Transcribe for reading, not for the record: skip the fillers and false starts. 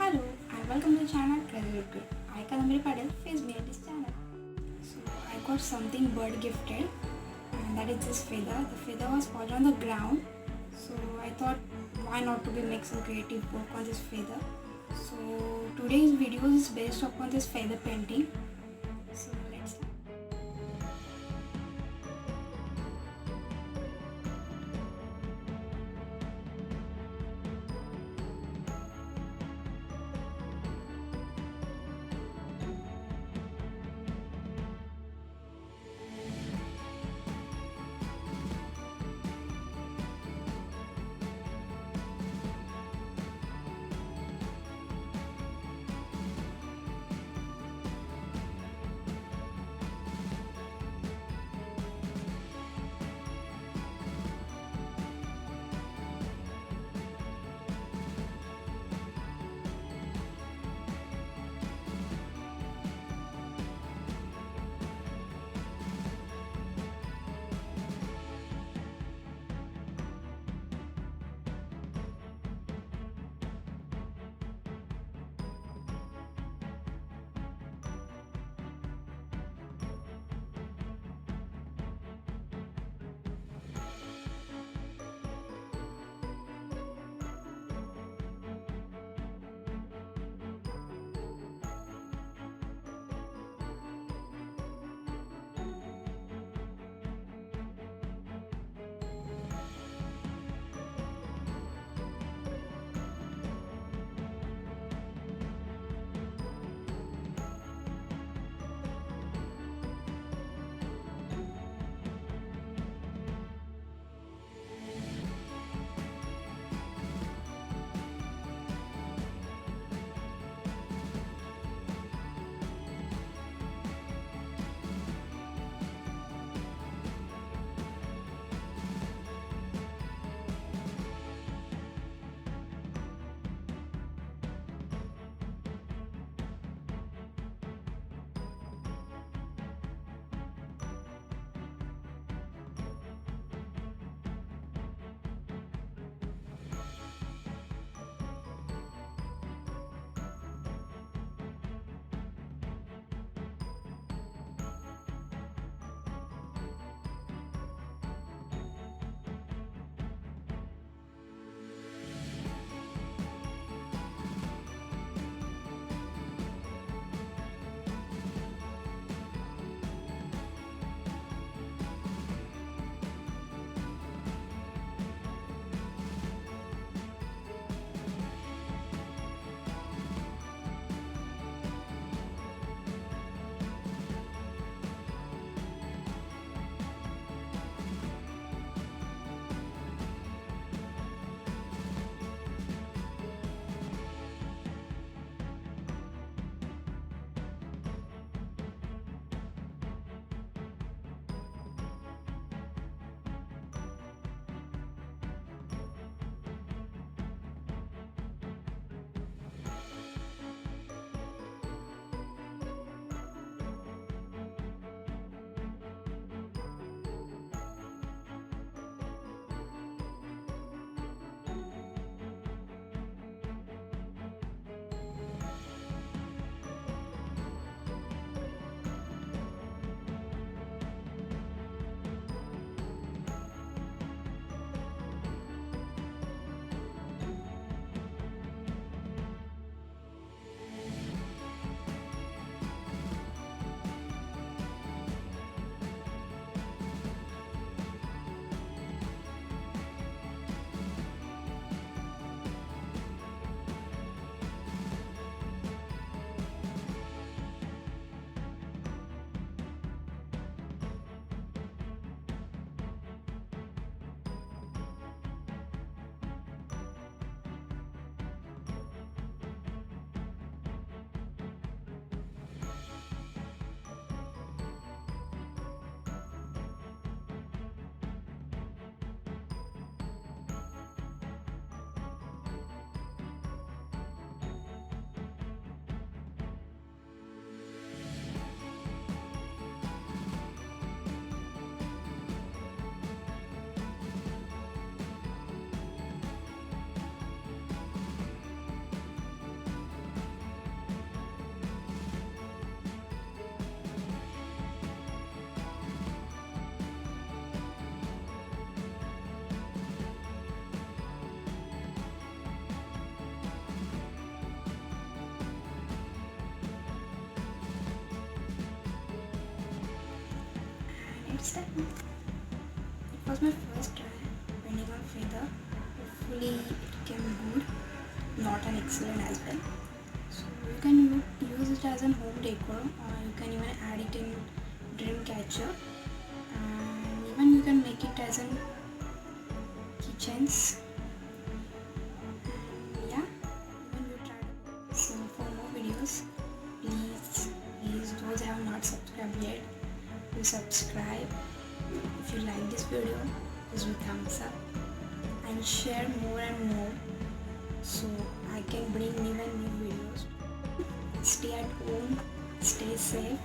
Hello and welcome to the channel Treasure Good. I Kadambari Padel face me at this channel. So I got something bird gifted and that is this feather. The feather was fallen on the ground. So I thought why not to be make some creative work on this feather. So today's video is based upon this feather painting. So let's start. last time. It was my first try painting on feather. Hopefully it came good, not an excellent as well. So you can use it as a home decor, or you can even add it in Dreamcatcher, and even you can make it as an kitchens. And yeah, even you try. So for more videos, please those who have not subscribed yet, do subscribe. If you like this video, please do thumbs up and share more and more, so I can bring new and new videos. Stay at home, stay safe.